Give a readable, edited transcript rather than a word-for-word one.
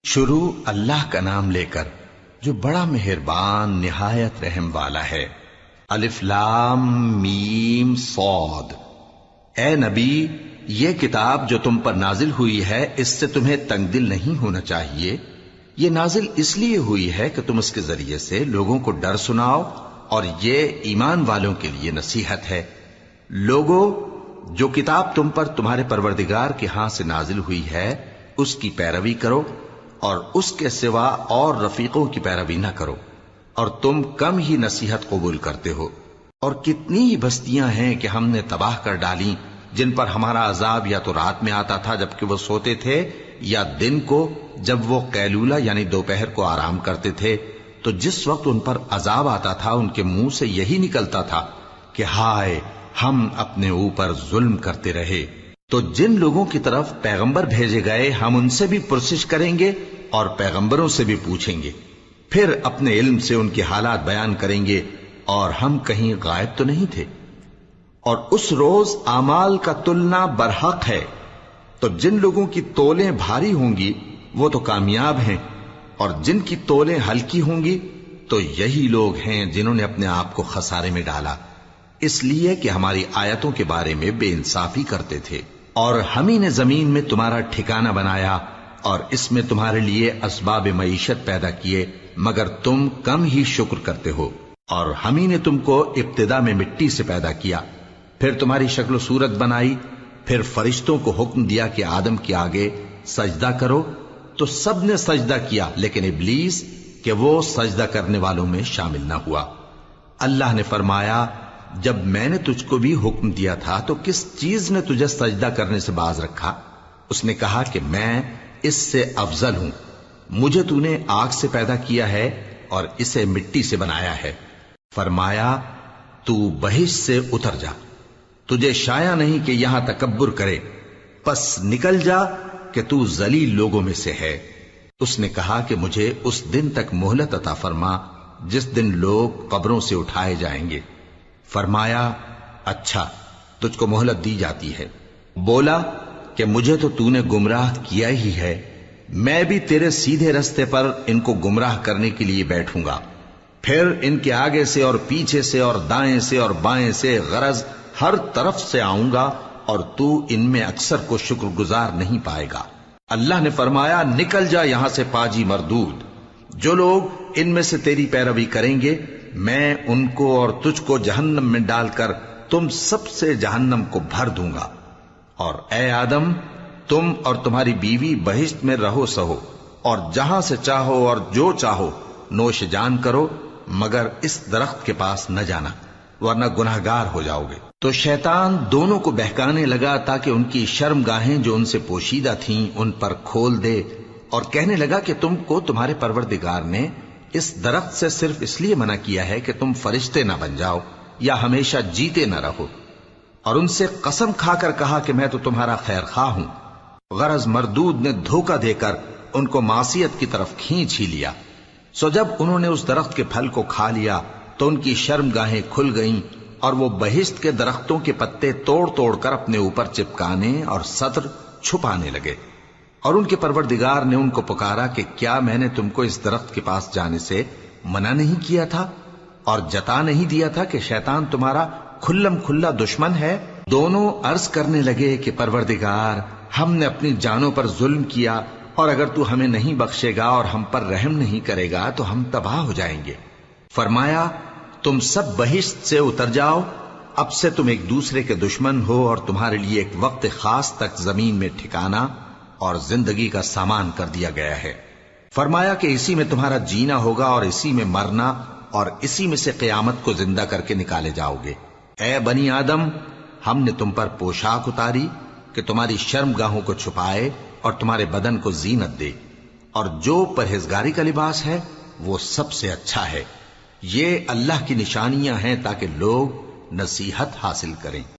شروع اللہ کا نام لے کر جو بڑا مہربان نہایت رحم والا ہے۔ الف لام میم صاد۔ اے نبی، یہ کتاب جو تم پر نازل ہوئی ہے اس سے تمہیں تنگ دل نہیں ہونا چاہیے۔ یہ نازل اس لیے ہوئی ہے کہ تم اس کے ذریعے سے لوگوں کو ڈر سناؤ، اور یہ ایمان والوں کے لیے نصیحت ہے۔ لوگوں، جو کتاب تم پر تمہارے پروردگار کے ہاں سے نازل ہوئی ہے اس کی پیروی کرو، اور اس کے سوا اور رفیقوں کی پیروی نہ کرو، اور تم کم ہی نصیحت قبول کرتے ہو۔ اور کتنی ہی بستیاں ہیں کہ ہم نے تباہ کر ڈالی جن پر ہمارا عذاب یا تو رات میں آتا تھا جبکہ وہ سوتے تھے، یا دن کو جب وہ قیلولہ یعنی دوپہر کو آرام کرتے تھے، تو جس وقت ان پر عذاب آتا تھا ان کے منہ سے یہی نکلتا تھا کہ ہائے، ہم اپنے اوپر ظلم کرتے رہے۔ تو جن لوگوں کی طرف پیغمبر بھیجے گئے ہم ان سے بھی پرسش کریں گے اور پیغمبروں سے بھی پوچھیں گے، پھر اپنے علم سے ان کے حالات بیان کریں گے، اور ہم کہیں غائب تو نہیں تھے۔ اور اس روز اعمال کا تلنا برحق ہے، تو جن لوگوں کی تولیں بھاری ہوں گی وہ تو کامیاب ہیں، اور جن کی تولیں ہلکی ہوں گی تو یہی لوگ ہیں جنہوں نے اپنے آپ کو خسارے میں ڈالا، اس لیے کہ ہماری آیتوں کے بارے میں بے انصافی کرتے تھے۔ اور ہم ہی نے زمین میں تمہارا ٹھکانہ بنایا اور اس میں تمہارے لیے اسباب معیشت پیدا کیے، مگر تم کم ہی شکر کرتے ہو۔ اور ہم ہی نے تم کو ابتدا میں مٹی سے پیدا کیا، پھر تمہاری شکل و صورت بنائی، پھر فرشتوں کو حکم دیا کہ آدم کے آگے سجدہ کرو، تو سب نے سجدہ کیا لیکن ابلیس کہ وہ سجدہ کرنے والوں میں شامل نہ ہوا۔ اللہ نے فرمایا، جب میں نے تجھ کو بھی حکم دیا تھا تو کس چیز نے تجھے سجدہ کرنے سے باز رکھا؟ اس نے کہا کہ میں اس سے افضل ہوں، مجھے تو نے آگ سے پیدا کیا ہے اور اسے مٹی سے بنایا ہے۔ فرمایا، تو بہشت سے اتر جا، تجھے شایع نہیں کہ یہاں تکبر کرے، پس نکل جا کہ تو ذلیل لوگوں میں سے ہے۔ اس نے کہا کہ مجھے اس دن تک مہلت عطا فرما جس دن لوگ قبروں سے اٹھائے جائیں گے۔ فرمایا، اچھا، تجھ کو مہلت دی جاتی ہے۔ بولا کہ مجھے تو نے گمراہ کیا ہی ہے، میں بھی تیرے سیدھے رستے پر ان کو گمراہ کرنے کے لیے بیٹھوں گا، پھر ان کے آگے سے اور پیچھے سے اور دائیں سے اور بائیں سے غرض ہر طرف سے آؤں گا، اور تو ان میں اکثر کو شکر گزار نہیں پائے گا۔ اللہ نے فرمایا، نکل جا یہاں سے پاجی مردود، جو لوگ ان میں سے تیری پیروی کریں گے میں ان کو اور تجھ کو جہنم میں ڈال کر تم سب سے جہنم کو بھر دوں گا۔ اور اے آدم، تم اور تمہاری بیوی بہشت میں رہو سہو، اور جہاں سے چاہو اور جو چاہو نوش جان کرو، مگر اس درخت کے پاس نہ جانا ورنہ گناہگار ہو جاؤ گے۔ تو شیطان دونوں کو بہکانے لگا تاکہ ان کی شرم گاہیں جو ان سے پوشیدہ تھیں ان پر کھول دے، اور کہنے لگا کہ تم کو تمہارے پروردگار نے اس درخت سے صرف اس لیے منع کیا ہے کہ تم فرشتے نہ بن جاؤ یا ہمیشہ جیتے نہ رہو۔ اور ان سے قسم کھا کر کہا کہ میں تو تمہارا خیر خواہ ہوں۔ غرض مردود نے دھوکہ دے کر ان کو معصیت کی طرف کھینچ ہی لیا۔ سو جب انہوں نے اس درخت کے پھل کو کھا لیا تو ان کی شرم گاہیں کھل گئیں، اور وہ بہشت کے درختوں کے پتے توڑ توڑ کر اپنے اوپر چپکانے اور سطر چھپانے لگے۔ اور ان کے پروردگار نے ان کو پکارا کہ کیا میں نے تم کو اس درخت کے پاس جانے سے منع نہیں کیا تھا اور جتا نہیں دیا تھا کہ شیطان تمہارا کھلم کھلا دشمن ہے؟ دونوں عرض کرنے لگے کہ پروردگار، ہم نے اپنی جانوں پر ظلم کیا، اور اگر تو ہمیں نہیں بخشے گا اور ہم پر رحم نہیں کرے گا تو ہم تباہ ہو جائیں گے۔ فرمایا، تم سب بہشت سے اتر جاؤ، اب سے تم ایک دوسرے کے دشمن ہو، اور تمہارے لیے ایک وقت خاص تک زمین میں ٹھکانا اور زندگی کا سامان کر دیا گیا ہے۔ فرمایا کہ اسی میں تمہارا جینا ہوگا اور اسی میں مرنا، اور اسی میں سے قیامت کو زندہ کر کے نکالے جاؤ گے۔ اے بنی آدم، ہم نے تم پر پوشاک اتاری کہ تمہاری شرم گاہوں کو چھپائے اور تمہارے بدن کو زینت دے، اور جو پرہیزگاری کا لباس ہے وہ سب سے اچھا ہے۔ یہ اللہ کی نشانیاں ہیں تاکہ لوگ نصیحت حاصل کریں۔